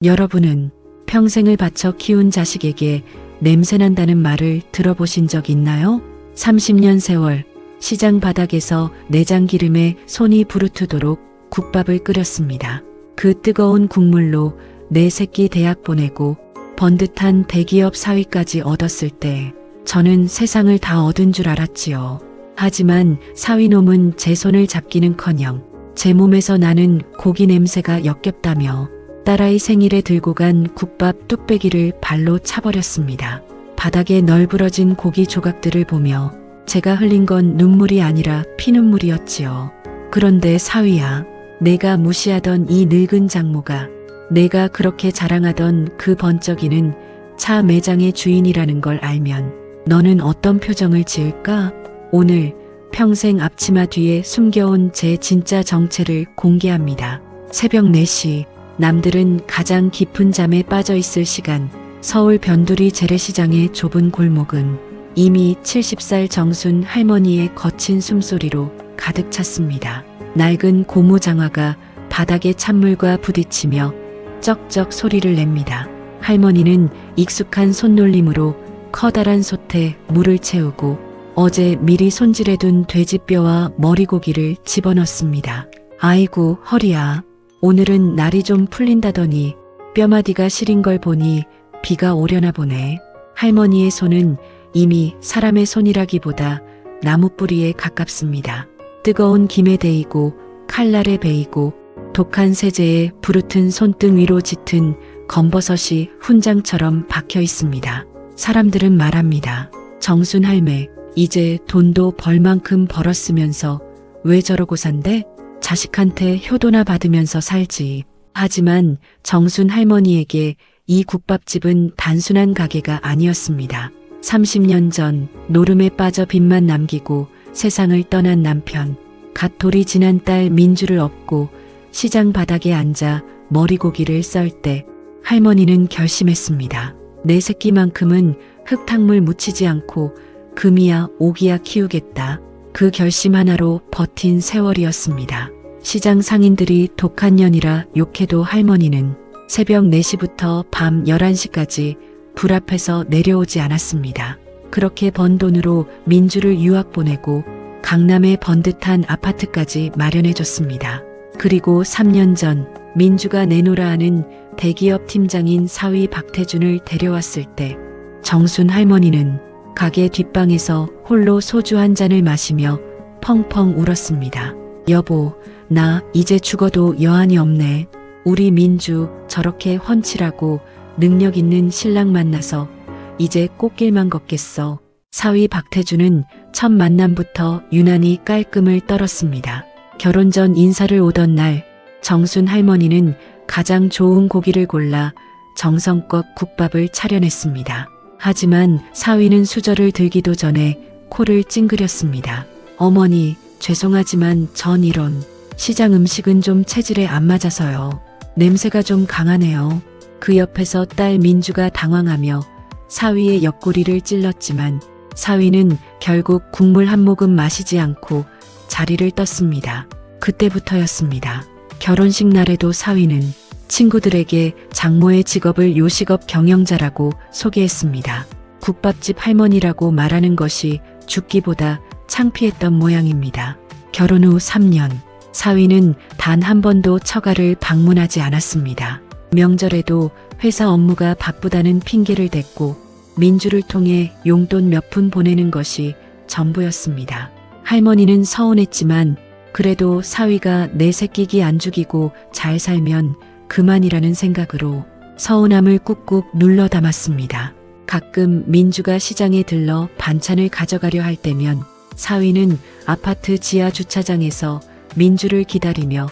여러분은 평생을 바쳐 키운 자식에게 냄새난다는 말을 들어보신 적 있나요? 30년 세월 시장 바닥에서 내장 기름에 손이 부르트도록 국밥을 끓였습니다. 그 뜨거운 국물로 내 새끼 대학 보내고 번듯한 대기업 사위까지 얻었을 때 저는 세상을 다 얻은 줄 알았지요. 하지만 사위놈은 제 손을 잡기는커녕 제 몸에서 나는 고기 냄새가 역겹다며 딸아이 생일에 들고 간 국밥 뚝배기를 발로 차버렸습니다. 바닥에 널브러진 고기 조각들을 보며 제가 흘린 건 눈물이 아니라 피눈물이었지요. 그런데 사위야, 내가 무시하던 이 늙은 장모가 내가 그렇게 자랑하던 그 번쩍이는 차 매장의 주인이라는 걸 알면 너는 어떤 표정을 지을까? 오늘 평생 앞치마 뒤에 숨겨온 제 진짜 정체를 공개합니다. 새벽 4시 남들은 가장 깊은 잠에 빠져 있을 시간, 서울 변두리 재래시장의 좁은 골목은 이미 70살 정순 할머니의 거친 숨소리로 가득 찼습니다. 낡은 고무장화가 바닥에 찬물과 부딪히며 쩍쩍 소리를 냅니다. 할머니는 익숙한 손놀림으로 커다란 솥에 물을 채우고 어제 미리 손질해둔 돼지뼈와 머리고기를 집어넣습니다. 아이고 허리야, 오늘은 날이 좀 풀린다더니 뼈마디가 시린 걸 보니 비가 오려나 보네. 할머니의 손은 이미 사람의 손이라기보다 나무 뿌리에 가깝습니다. 뜨거운 김에 데이고 칼날에 베이고 독한 세제에 부르튼 손등 위로 짙은 검버섯이 훈장처럼 박혀 있습니다. 사람들은 말합니다. 정순 할매, 이제 돈도 벌 만큼 벌었으면서 왜 저러고 산대? 자식한테 효도나 받으면서 살지. 하지만 정순 할머니에게 이 국밥집은 단순한 가게가 아니었습니다. 30년 전 노름에 빠져 빚만 남기고 세상을 떠난 남편, 갓 돌이 지난 딸 민주를 업고 시장 바닥에 앉아 머리고기를 썰 때 할머니는 결심했습니다. 내 새끼만큼은 흙탕물 묻히지 않고 금이야 오기야 키우겠다. 그 결심 하나로 버틴 세월이었습니다. 시장 상인들이 독한 년이라 욕해도 할머니는 새벽 4시부터 밤 11시까지 불 앞에서 내려오지 않았습니다. 그렇게 번 돈으로 민주를 유학 보내고 강남의 번듯한 아파트까지 마련해줬습니다. 그리고 3년 전 민주가 내놓으라 하는 대기업 팀장인 사위 박태준을 데려왔을 때 정순 할머니는 가게 뒷방에서 홀로 소주 한 잔을 마시며 펑펑 울었습니다. 여보, 나 이제 죽어도 여한이 없네. 우리 민주 저렇게 훤칠하고 능력 있는 신랑 만나서 이제 꽃길만 걷겠어. 사위 박태준은 첫 만남부터 유난히 깔끔을 떨었습니다. 결혼 전 인사를 오던 날 정순 할머니는 가장 좋은 고기를 골라 정성껏 국밥을 차려냈습니다. 하지만 사위는 수저를 들기도 전에 코를 찡그렸습니다. 어머니, 죄송하지만 전 이런 시장 음식은 좀 체질에 안 맞아서요. 냄새가 좀 강하네요. 그 옆에서 딸 민주가 당황하며 사위의 옆구리를 찔렀지만 사위는 결국 국물 한 모금 마시지 않고 자리를 떴습니다. 그때부터였습니다. 결혼식 날에도 사위는 친구들에게 장모의 직업을 요식업 경영자라고 소개했습니다. 국밥집 할머니라고 말하는 것이 죽기보다 창피했던 모양입니다. 결혼 후 3년, 사위는 단 한 번도 처가를 방문하지 않았습니다. 명절에도 회사 업무가 바쁘다는 핑계를 댔고 민주를 통해 용돈 몇 푼 보내는 것이 전부였습니다. 할머니는 서운했지만 그래도 사위가 내 새끼기 안 죽이고 잘 살면 그만이라는 생각으로 서운함을 꾹꾹 눌러 담았습니다. 가끔 민주가 시장에 들러 반찬을 가져가려 할 때면 사위는 아파트 지하 주차장에서 민주를 기다리며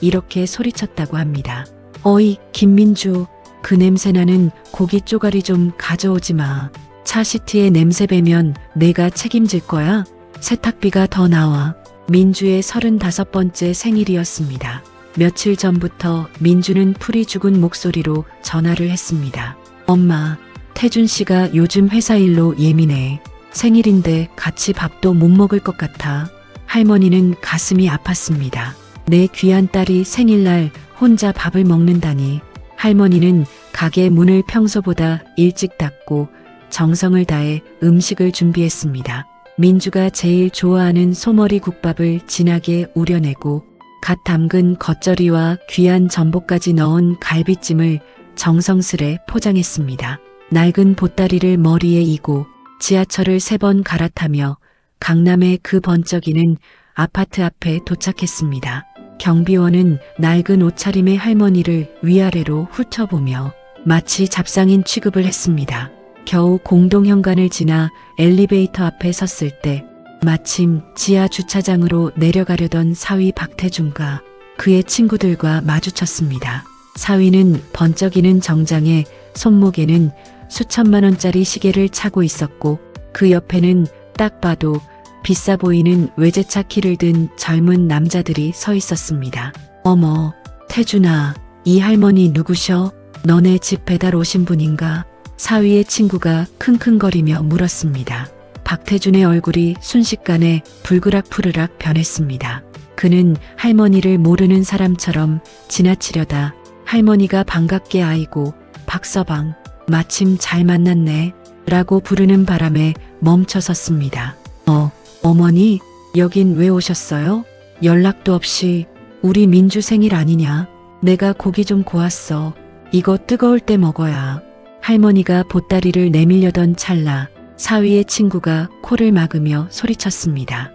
이렇게 소리쳤다고 합니다. 어이, 김민주, 그 냄새나는 고기 쪼가리 좀 가져오지 마. 차 시트에 냄새 배면 내가 책임질 거야. 세탁비가 더 나와. 민주의 35번째 생일이었습니다. 며칠 전부터 민주는 풀이 죽은 목소리로 전화를 했습니다. 엄마, 태준 씨가 요즘 회사 일로 예민해. 생일인데 같이 밥도 못 먹을 것 같아. 할머니는 가슴이 아팠습니다. 내 귀한 딸이 생일날 혼자 밥을 먹는다니. 할머니는 가게 문을 평소보다 일찍 닫고 정성을 다해 음식을 준비했습니다. 민주가 제일 좋아하는 소머리 국밥을 진하게 우려내고 갓 담근 겉절이와 귀한 전복까지 넣은 갈비찜을 정성스레 포장했습니다. 낡은 보따리를 머리에 이고 지하철을 3번 갈아타며 강남의 그 번쩍이는 아파트 앞에 도착했습니다. 경비원은 낡은 옷차림의 할머니를 위아래로 훑어보며 마치 잡상인 취급을 했습니다. 겨우 공동현관을 지나 엘리베이터 앞에 섰을 때 마침 지하 주차장으로 내려가려던 사위 박태준과 그의 친구들과 마주쳤습니다. 사위는 번쩍이는 정장에 손목에는 수천만 원짜리 시계를 차고 있었고 그 옆에는 딱 봐도 비싸 보이는 외제차 키를 든 젊은 남자들이 서 있었습니다. 어머, 태준아, 이 할머니 누구셔? 너네 집 배달 오신 분인가? 사위의 친구가 킁킁거리며 물었습니다. 박태준의 얼굴이 순식간에 불그락푸르락 변했습니다. 그는 할머니를 모르는 사람처럼 지나치려다 할머니가 반갑게 아이고 박서방 마침 잘 만났네 라고 부르는 바람에 멈춰섰습니다. 어머니 여긴 왜 오셨어요? 연락도 없이. 우리 민주 생일 아니냐? 내가 고기 좀 구웠어. 이거 뜨거울 때 먹어야. 할머니가 보따리를 내밀려던 찰나 사위의 친구가 코를 막으며 소리쳤습니다.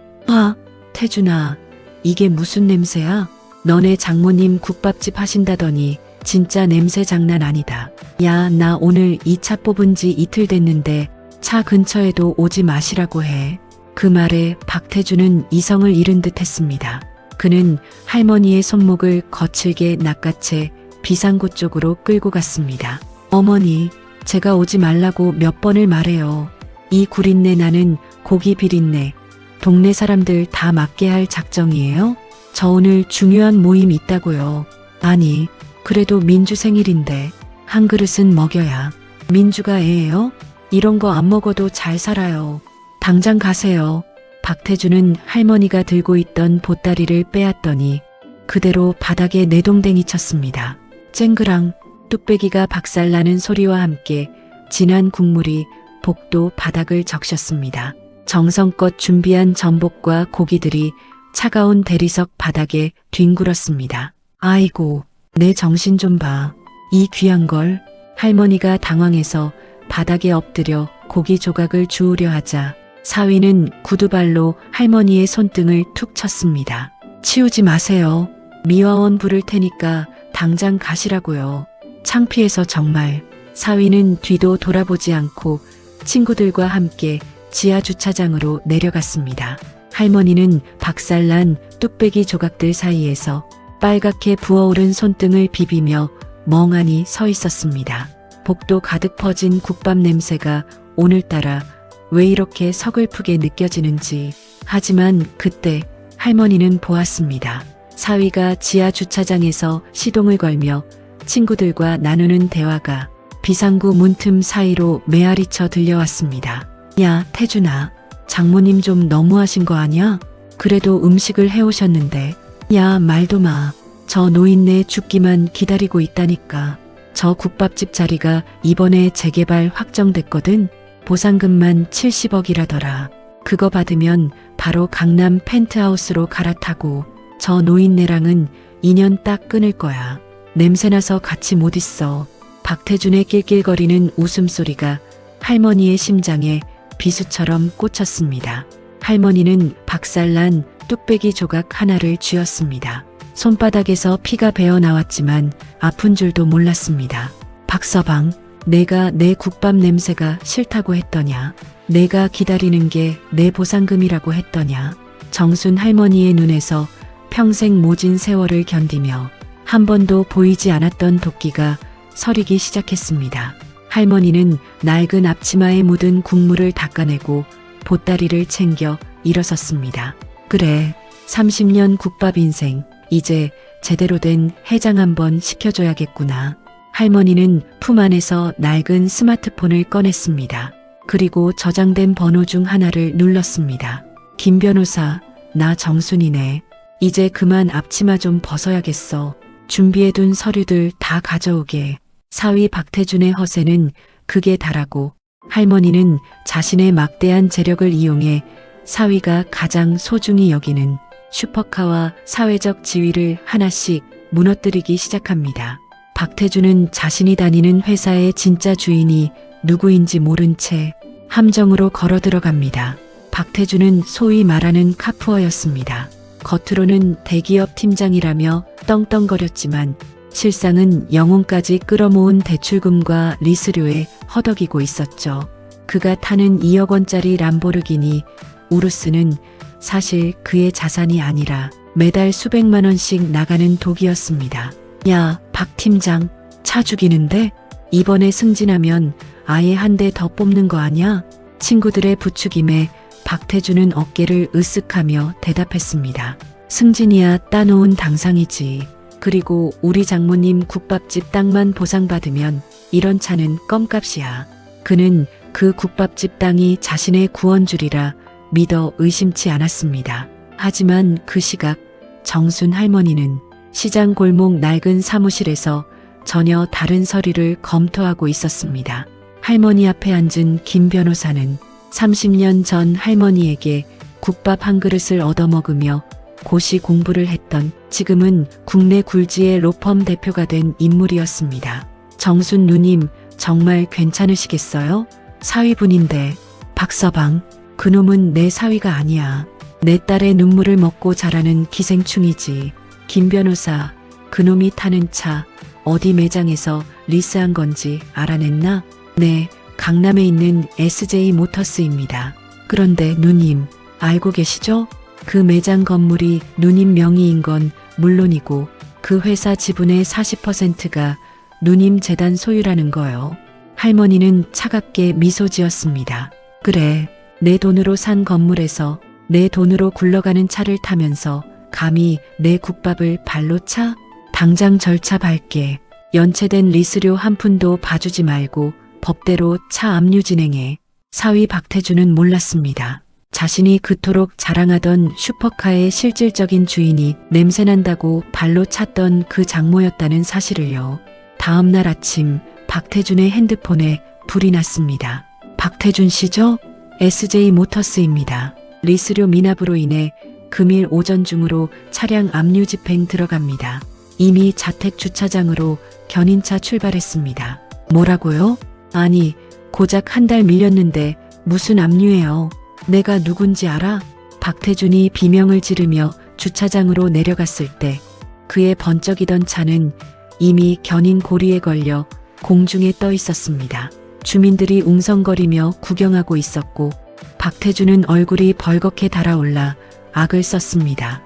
태준아, 이게 무슨 냄새야? 너네 장모님 국밥집 하신다더니 진짜 냄새 장난 아니다. 야, 나 오늘 이 차 뽑은 지 이틀 됐는데 차 근처에도 오지 마시라고 해. 그 말에 박태준은 이성을 잃은 듯 했습니다. 그는 할머니의 손목을 거칠게 낚아채 비상구 쪽으로 끌고 갔습니다. 어머니, 제가 오지 말라고 몇 번을 말해요. 이 구린내 나는 고기 비린내. 동네 사람들 다 맞게 할 작정이에요? 저 오늘 중요한 모임 있다고요. 아니, 그래도 민주 생일인데 한 그릇은 먹여야. 민주가 애예요? 이런 거 안 먹어도 잘 살아요. 당장 가세요. 박태준은 할머니가 들고 있던 보따리를 빼앗더니 그대로 바닥에 내동댕이 쳤습니다. 쨍그랑 뚝배기가 박살나는 소리와 함께 진한 국물이 복도 바닥을 적셨습니다. 정성껏 준비한 전복과 고기들이 차가운 대리석 바닥에 뒹굴었습니다. 아이고, 내 정신 좀 봐. 이 귀한 걸. 할머니가 당황해서 바닥에 엎드려 고기 조각을 주우려 하자 사위는 구두발로 할머니의 손등을 툭 쳤습니다. 치우지 마세요. 미화원 부를 테니까 당장 가시라고요. 창피해서 정말. 사위는 뒤도 돌아보지 않고 친구들과 함께 지하 주차장으로 내려갔습니다. 할머니는 박살난 뚝배기 조각들 사이에서 빨갛게 부어오른 손등을 비비며 멍하니 서 있었습니다. 복도 가득 퍼진 국밥 냄새가 오늘따라 왜 이렇게 서글프게 느껴지는지. 하지만 그때 할머니는 보았습니다. 사위가 지하 주차장에서 시동을 걸며 친구들과 나누는 대화가 비상구 문틈 사이로 메아리쳐 들려왔습니다. 야, 태준아, 장모님 좀 너무하신 거 아니야? 그래도 음식을 해오셨는데. 야, 말도 마. 저 노인네 죽기만 기다리고 있다니까. 저 국밥집 자리가 이번에 재개발 확정됐거든. 보상금만 70억이라더라. 그거 받으면 바로 강남 펜트하우스로 갈아타고 저 노인네랑은 인연 딱 끊을 거야. 냄새나서 같이 못 있어. 박태준의 낄낄거리는 웃음소리가 할머니의 심장에 비수처럼 꽂혔습니다. 할머니는 박살난 뚝배기 조각 하나를 쥐었습니다. 손바닥에서 피가 배어 나왔지만 아픈 줄도 몰랐습니다. 박서방, 내가 내 국밥 냄새가 싫다고 했더냐? 내가 기다리는 게 내 보상금이라고 했더냐? 정순 할머니의 눈에서 평생 모진 세월을 견디며 한 번도 보이지 않았던 도끼가 서리기 시작했습니다. 할머니는 낡은 앞치마에 묻은 국물을 닦아내고 보따리를 챙겨 일어섰습니다. 그래, 30년 국밥 인생, 이제 제대로 된 해장 한번 시켜줘야겠구나. 할머니는 품 안에서 낡은 스마트폰을 꺼냈습니다. 그리고 저장된 번호 중 하나를 눌렀습니다. 김 변호사, 나 정순이네. 이제 그만 앞치마 좀 벗어야겠어. 준비해둔 서류들 다 가져오게. 사위 박태준의 허세는 극에 달하고 할머니는 자신의 막대한 재력을 이용해 사위가 가장 소중히 여기는 슈퍼카와 사회적 지위를 하나씩 무너뜨리기 시작합니다. 박태준은 자신이 다니는 회사의 진짜 주인이 누구인지 모른 채 함정으로 걸어 들어갑니다. 박태준은 소위 말하는 카푸어였습니다. 겉으로는 대기업 팀장이라며 떵떵거렸지만 실상은 영혼까지 끌어모은 대출금과 리스료에 허덕이고 있었죠. 그가 타는 2억 원짜리 람보르기니 우루스는 사실 그의 자산이 아니라 매달 수백만 원씩 나가는 독이었습니다. 야, 박 팀장, 차 죽이는데? 이번에 승진하면 아예 한 대 더 뽑는 거 아냐? 친구들의 부추김에 박태준은 어깨를 으쓱하며 대답했습니다. 승진이야 따놓은 당상이지. 그리고 우리 장모님 국밥집 땅만 보상받으면 이런 차는 껌값이야. 그는 그 국밥집 땅이 자신의 구원줄이라 믿어 의심치 않았습니다. 하지만 그 시각 정순 할머니는 시장 골목 낡은 사무실에서 전혀 다른 서류를 검토하고 있었습니다. 할머니 앞에 앉은 김 변호사는 30년 전 할머니에게 국밥 한 그릇을 얻어먹으며 고시 공부를 했던 지금은 국내 굴지의 로펌 대표가 된 인물이었습니다. 정순 누님 정말 괜찮으시겠어요? 사위분인데. 박서방, 그놈은 내 사위가 아니야. 내 딸의 눈물을 먹고 자라는 기생충이지. 김 변호사, 그놈이 타는 차 어디 매장에서 리스한 건지 알아냈나? 네, 강남에 있는 SJ 모터스입니다. 그런데 누님, 알고 계시죠? 그 매장 건물이 누님 명의인 건 물론이고 그 회사 지분의 40%가 누님 재단 소유라는 거요. 할머니는 차갑게 미소 지었습니다. 그래, 내 돈으로 산 건물에서 내 돈으로 굴러가는 차를 타면서 감히 내 국밥을 발로 차? 당장 절차 밟게. 연체된 리스료 한 푼도 봐주지 말고 법대로 차 압류 진행해. 사위 박태준은 몰랐습니다. 자신이 그토록 자랑하던 슈퍼카의 실질적인 주인이 냄새난다고 발로 찼던 그 장모였다는 사실을요. 다음 날 아침 박태준의 핸드폰에 불이 났습니다. 박태준 씨죠? SJ 모터스입니다. 리스료 미납으로 인해 금일 오전 중으로 차량 압류 집행 들어갑니다. 이미 자택 주차장으로 견인차 출발했습니다. 뭐라고요? 아니, 고작 한 달 밀렸는데 무슨 압류예요? 내가 누군지 알아? 박태준이 비명을 지르며 주차장으로 내려갔을 때 그의 번쩍이던 차는 이미 견인 고리에 걸려 공중에 떠 있었습니다. 주민들이 웅성거리며 구경하고 있었고 박태준은 얼굴이 벌겋게 달아올라 악을 썼습니다.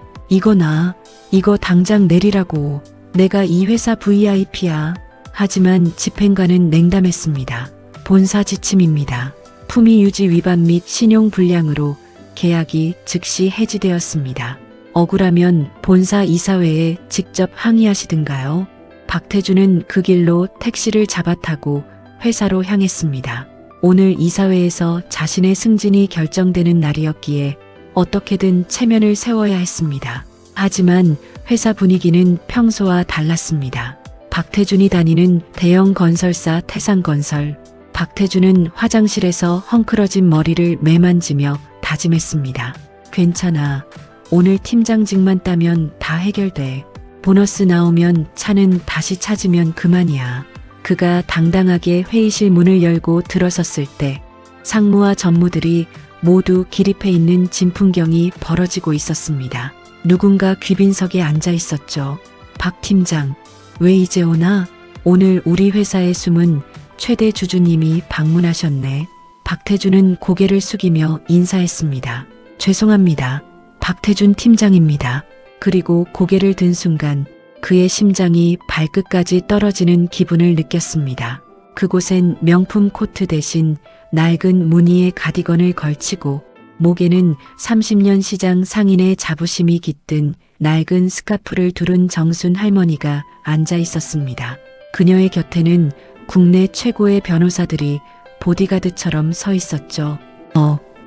이거 당장 내리라고. 내가 이 회사 VIP야. 하지만 집행관은 냉담했습니다. 본사 지침입니다. 품위 유지 위반 및 신용 불량으로 계약이 즉시 해지되었습니다. 억울하면 본사 이사회에 직접 항의하시든가요. 박태준은 그 길로 택시를 잡아타고 회사로 향했습니다. 오늘 이사회에서 자신의 승진이 결정되는 날이었기에 어떻게든 체면을 세워야 했습니다. 하지만 회사 분위기는 평소와 달랐습니다. 박태준이 다니는 대형 건설사 태산건설. 박태준은 화장실에서 헝클어진 머리를 매만지며 다짐했습니다. 괜찮아. 오늘 팀장직만 따면 다 해결돼. 보너스 나오면 차는 다시 찾으면 그만이야. 그가 당당하게 회의실 문을 열고 들어섰을 때 상무와 전무들이 모두 기립해 있는 진풍경이 벌어지고 있었습니다. 누군가 귀빈석에 앉아 있었죠. 박 팀장, 왜 이제 오나? 오늘 우리 회사에 숨은 최대 주주님이 방문하셨네. 박태준은 고개를 숙이며 인사했습니다. 죄송합니다. 박태준 팀장입니다. 그리고 고개를 든 순간 그의 심장이 발끝까지 떨어지는 기분을 느꼈습니다. 그곳엔 명품 코트 대신 낡은 무늬의 가디건을 걸치고 목에는 30년 시장 상인의 자부심이 깃든 낡은 스카프를 두른 정순 할머니가 앉아 있었습니다. 그녀의 곁에는 국내 최고의 변호사들이 보디가드처럼 서 있었죠.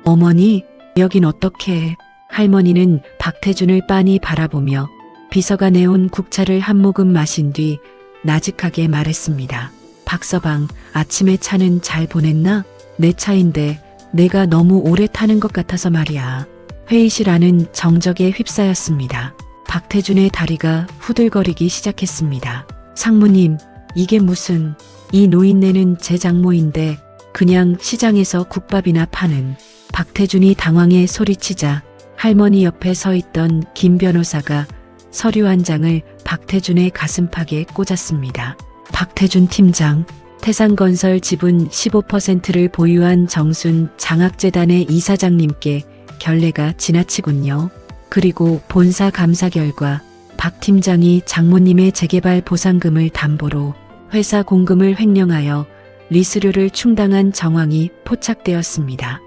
어머니, 여긴 어떻게? 할머니는 박태준을 빤히 바라보며 비서가 내온 국차를 한 모금 마신 뒤 나직하게 말했습니다. 박서방, 아침에 차는 잘 보냈나? 내 차인데 내가 너무 오래 타는 것 같아서 말이야. 회의실 안은 정적에 휩싸였습니다. 박태준의 다리가 후들거리기 시작했습니다. 상무님, 이게 무슨, 이 노인네는 제 장모인데 그냥 시장에서 국밥이나 파는. 박태준이 당황해 소리치자 할머니 옆에 서 있던 김 변호사가 서류 한 장을 박태준의 가슴팍에 꽂았습니다. 박태준 팀장, 태산건설 지분 15%를 보유한 정순 장학재단의 이사장님께 결례가 지나치군요. 그리고 본사 감사 결과 박 팀장이 장모님의 재개발 보상금을 담보로 회사 공금을 횡령하여 리수료를 충당한 정황이 포착되었습니다.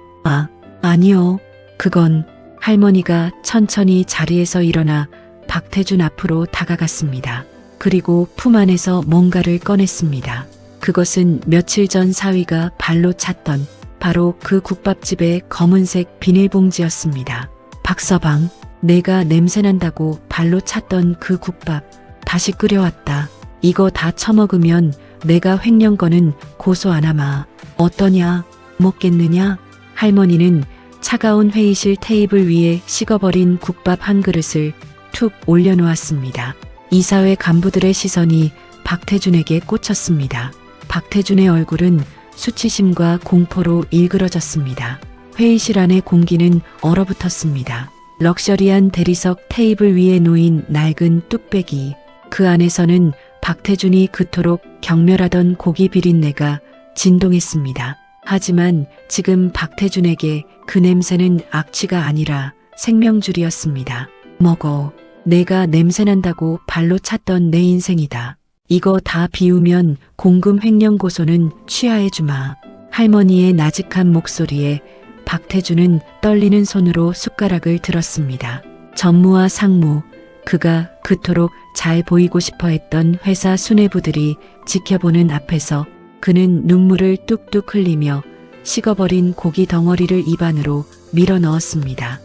아니요. 그건. 할머니가 천천히 자리에서 일어나 박태준 앞으로 다가갔습니다. 그리고 품 안에서 뭔가를 꺼냈습니다. 그것은 며칠 전 사위가 발로 찼던 바로 그 국밥집의 검은색 비닐봉지였습니다. 박서방, 내가 냄새난다고 발로 찼던 그 국밥 다시 끓여왔다. 이거 다 처먹으면 내가 횡령거는 고소 안 하마. 어떠냐? 먹겠느냐? 할머니는 차가운 회의실 테이블 위에 식어버린 국밥 한 그릇을 툭 올려놓았습니다. 이사회 간부들의 시선이 박태준에게 꽂혔습니다. 박태준의 얼굴은 수치심과 공포로 일그러졌습니다. 회의실 안의 공기는 얼어붙었습니다. 럭셔리한 대리석 테이블 위에 놓인 낡은 뚝배기. 그 안에서는 박태준이 그토록 경멸하던 고기 비린내가 진동했습니다. 하지만 지금 박태준에게 그 냄새는 악취가 아니라 생명줄이었습니다. 먹어. 내가 냄새난다고 발로 찼던 내 인생이다. 이거 다 비우면 공금 횡령 고소는 취하해 주마. 할머니의 나직한 목소리에 박태준은 떨리는 손으로 숟가락을 들었습니다. 전무와 상무, 그가 그토록 잘 보이고 싶어 했던 회사 수뇌부들이 지켜보는 앞에서 그는 눈물을 뚝뚝 흘리며 식어버린 고기 덩어리를 입안으로 밀어 넣었습니다.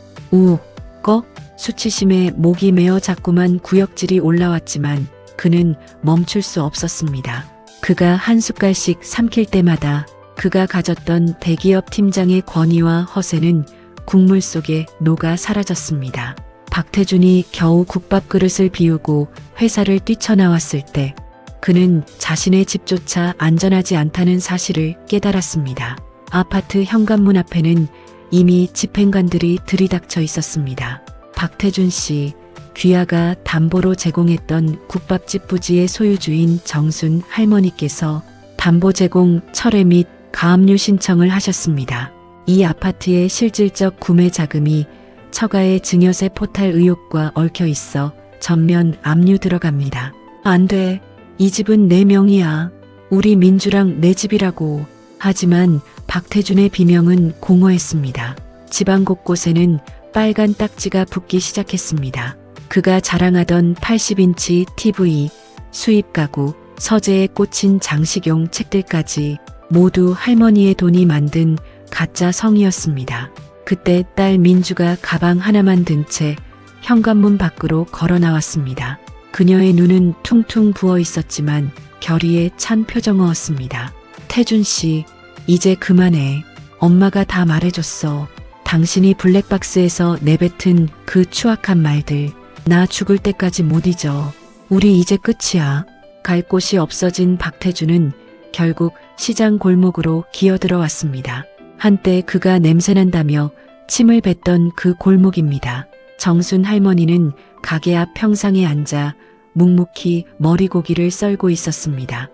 수치심에 목이 메어 자꾸만 구역질이 올라왔지만 그는 멈출 수 없었습니다. 그가 한 숟갈씩 삼킬 때마다 그가 가졌던 대기업 팀장의 권위와 허세는 국물 속에 녹아 사라졌습니다. 박태준이 겨우 국밥 그릇을 비우고 회사를 뛰쳐나왔을 때 그는 자신의 집조차 안전하지 않다는 사실을 깨달았습니다. 아파트 현관문 앞에는 이미 집행관들이 들이닥쳐 있었습니다. 박태준 씨, 귀하가 담보로 제공했던 국밥집 부지의 소유주인 정순 할머니께서 담보 제공 철회 및 가압류 신청을 하셨습니다. 이 아파트의 실질적 구매 자금이 처가의 증여세 포탈 의혹과 얽혀 있어 전면 압류 들어갑니다. 안 돼. 이 집은 내 명이야. 우리 민주랑 내 집이라고. 하지만 박태준의 비명은 공허했습니다. 집안 곳곳에는 빨간 딱지가 붙기 시작했습니다. 그가 자랑하던 80인치 TV, 수입 가구, 서재에 꽂힌 장식용 책들까지 모두 할머니의 돈이 만든 가짜 성이었습니다. 그때 딸 민주가 가방 하나만 든 채 현관문 밖으로 걸어 나왔습니다. 그녀의 눈은 퉁퉁 부어 있었지만 결의에 찬 표정이었습니다. 태준 씨, 이제 그만해. 엄마가 다 말해줬어. 당신이 블랙박스에서 내뱉은 그 추악한 말들. 나 죽을 때까지 못 잊어. 우리 이제 끝이야. 갈 곳이 없어진 박태준은 결국 시장 골목으로 기어들어왔습니다. 한때 그가 냄새난다며 침을 뱉던 그 골목입니다. 정순 할머니는 가게 앞 평상에 앉아 묵묵히 머리고기를 썰고 있었습니다.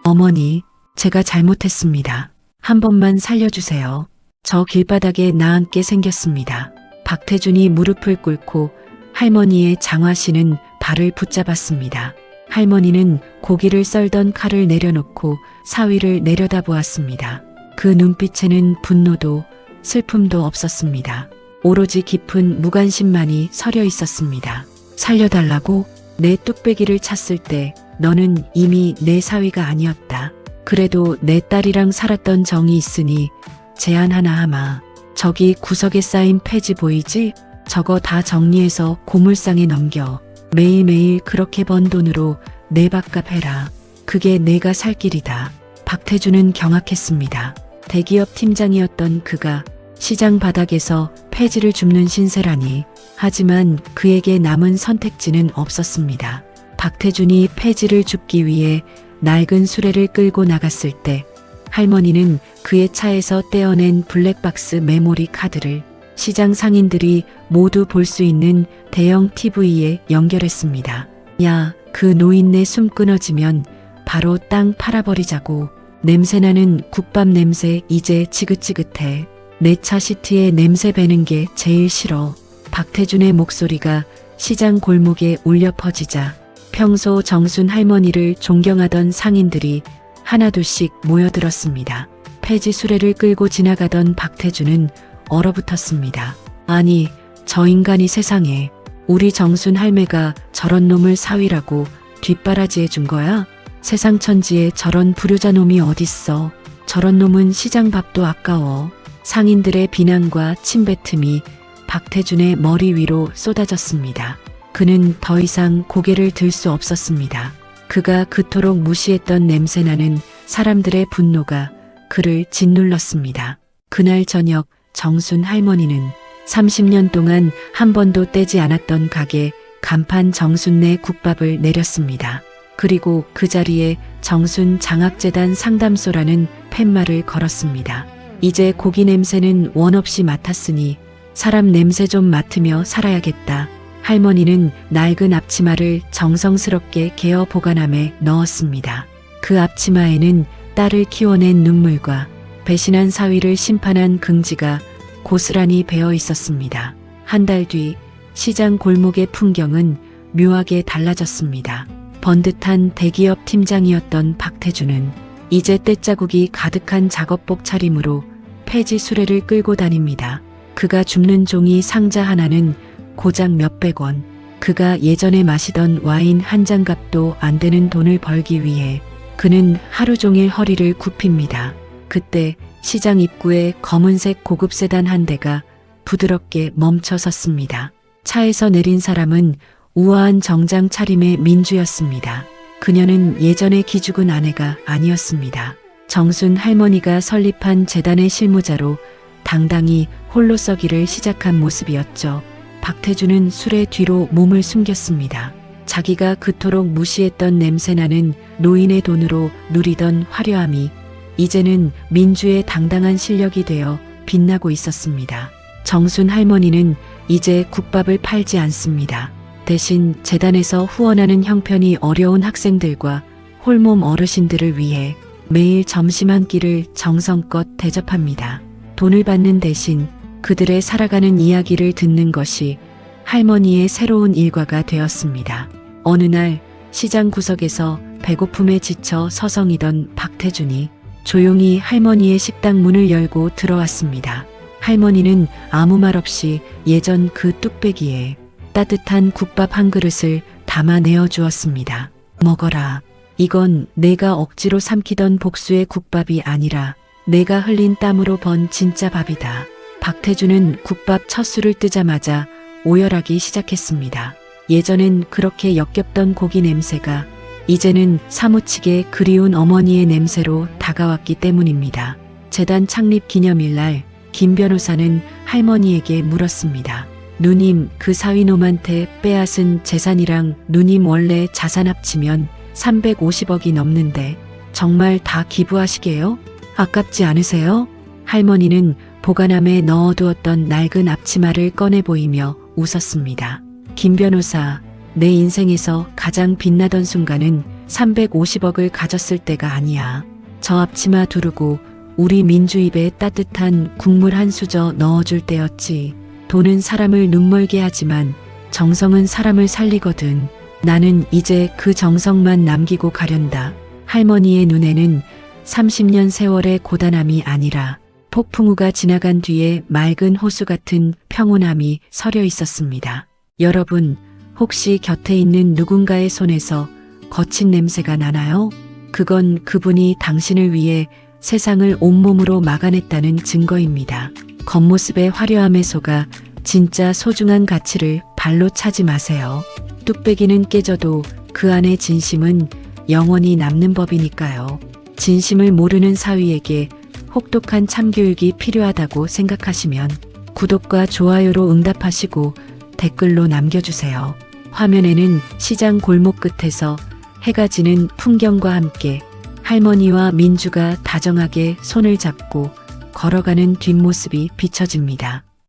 어머니, 제가 잘못했습니다. 한 번만 살려주세요. 저 길바닥에 나앉게 생겼습니다. 박태준이 무릎을 꿇고 할머니의 장화신은 발을 붙잡았습니다. 할머니는 고기를 썰던 칼을 내려놓고 사위를 내려다보았습니다. 그 눈빛에는 분노도 슬픔도 없었습니다. 오로지 깊은 무관심만이 서려 있었습니다. 살려달라고? 내 뚝배기를 찼을 때 너는 이미 내 사위가 아니었다. 그래도 내 딸이랑 살았던 정이 있으니 제안 하나 하마. 저기 구석에 쌓인 폐지 보이지? 저거 다 정리해서 고물상에 넘겨. 매일매일 그렇게 번 돈으로 내 밥값 해라. 그게 내가 살 길이다. 박태주는 경악했습니다. 대기업 팀장이었던 그가 시장 바닥에서 폐지를 줍는 신세라니. 하지만 그에게 남은 선택지는 없었습니다. 박태준이 폐지를 줍기 위해 낡은 수레를 끌고 나갔을 때 할머니는 그의 차에서 떼어낸 블랙박스 메모리 카드를 시장 상인들이 모두 볼 수 있는 대형 TV에 연결했습니다. 야, 그 노인네 숨 끊어지면 바로 땅 팔아버리자고. 냄새나는 국밥 냄새 이제 지긋지긋해. 내 차 시트에 냄새 배는 게 제일 싫어. 박태준의 목소리가 시장 골목에 울려 퍼지자 평소 정순 할머니를 존경하던 상인들이 하나둘씩 모여들었습니다. 폐지 수레를 끌고 지나가던 박태준은 얼어붙었습니다. 아니, 저 인간이 세상에 우리 정순 할매가 저런 놈을 사위라고 뒷바라지해 준 거야? 세상 천지에 저런 불효자 놈이 어딨어. 저런 놈은 시장 밥도 아까워. 상인들의 비난과 침뱉음이 박태준의 머리 위로 쏟아졌습니다. 그는 더 이상 고개를 들 수 없었습니다. 그가 그토록 무시했던 냄새나는 사람들의 분노가 그를 짓눌렀습니다. 그날 저녁 정순 할머니는 30년 동안 한 번도 떼지 않았던 가게 간판 정순네 국밥을 내렸습니다. 그리고 그 자리에 정순 장학재단 상담소라는 팻말을 걸었습니다. 이제 고기 냄새는 원 없이 맡았으니 사람 냄새 좀 맡으며 살아야겠다. 할머니는 낡은 앞치마를 정성스럽게 개어 보관함에 넣었습니다. 그 앞치마에는 딸을 키워낸 눈물과 배신한 사위를 심판한 긍지가 고스란히 배어 있었습니다. 한 달 뒤 시장 골목의 풍경은 묘하게 달라졌습니다. 번듯한 대기업 팀장이었던 박태준은 이제 떼자국이 가득한 작업복 차림으로 폐지 수레를 끌고 다닙니다. 그가 줍는 종이 상자 하나는 고작 몇백 원. 그가 예전에 마시던 와인 한 잔 값도 안 되는 돈을 벌기 위해 그는 하루 종일 허리를 굽힙니다. 그때 시장 입구에 검은색 고급 세단 한 대가 부드럽게 멈춰 섰습니다. 차에서 내린 사람은 우아한 정장 차림의 민주였습니다. 그녀는 예전의 기죽은 아내가 아니었습니다. 정순 할머니가 설립한 재단의 실무자로 당당히 홀로 서기를 시작한 모습이었죠. 박태준은 술의 뒤로 몸을 숨겼습니다. 자기가 그토록 무시했던 냄새나는 노인의 돈으로 누리던 화려함이 이제는 민주의 당당한 실력이 되어 빛나고 있었습니다. 정순 할머니는 이제 국밥을 팔지 않습니다. 대신 재단에서 후원하는 형편이 어려운 학생들과 홀몸 어르신들을 위해 매일 점심 한 끼를 정성껏 대접합니다. 돈을 받는 대신 그들의 살아가는 이야기를 듣는 것이 할머니의 새로운 일과가 되었습니다. 어느 날 시장 구석에서 배고픔에 지쳐 서성이던 박태준이 조용히 할머니의 식당 문을 열고 들어왔습니다. 할머니는 아무 말 없이 예전 그 뚝배기에 따뜻한 국밥 한 그릇을 담아 내어 주었습니다. 먹어라. 이건 내가 억지로 삼키던 복수의 국밥이 아니라 내가 흘린 땀으로 번 진짜 밥이다. 박태준은 국밥 첫 술을 뜨자마자 오열하기 시작했습니다. 예전엔 그렇게 역겹던 고기 냄새가 이제는 사무치게 그리운 어머니의 냄새로 다가왔기 때문입니다. 재단 창립 기념일날 김 변호사는 할머니에게 물었습니다. 누님, 그 사위놈한테 빼앗은 재산이랑 누님 원래 자산 합치면 350억이 넘는데 정말 다 기부하시게요? 아깝지 않으세요? 할머니는 보관함에 넣어두었던 낡은 앞치마를 꺼내 보이며 웃었습니다. 김 변호사, 내 인생에서 가장 빛나던 순간은 350억을 가졌을 때가 아니야. 저 앞치마 두르고 우리 민주 입에 따뜻한 국물 한 수저 넣어줄 때였지. 돈은 사람을 눈멀게 하지만 정성은 사람을 살리거든. 나는 이제 그 정성만 남기고 가련다. 할머니의 눈에는 30년 세월의 고단함이 아니라 폭풍우가 지나간 뒤에 맑은 호수 같은 평온함이 서려 있었습니다. 여러분, 혹시 곁에 있는 누군가의 손에서 거친 냄새가 나나요? 그건 그분이 당신을 위해 세상을 온몸으로 막아냈다는 증거입니다. 겉모습의 화려함에 속아 진짜 소중한 가치를 발로 차지 마세요. 뚝배기는 깨져도 그 안의 진심은 영원히 남는 법이니까요. 진심을 모르는 사위에게 혹독한 참교육이 필요하다고 생각하시면 구독과 좋아요로 응답하시고 댓글로 남겨주세요. 화면에는 시장 골목 끝에서 해가 지는 풍경과 함께 할머니와 민주가 다정하게 손을 잡고 걸어가는 뒷모습이 비춰집니다.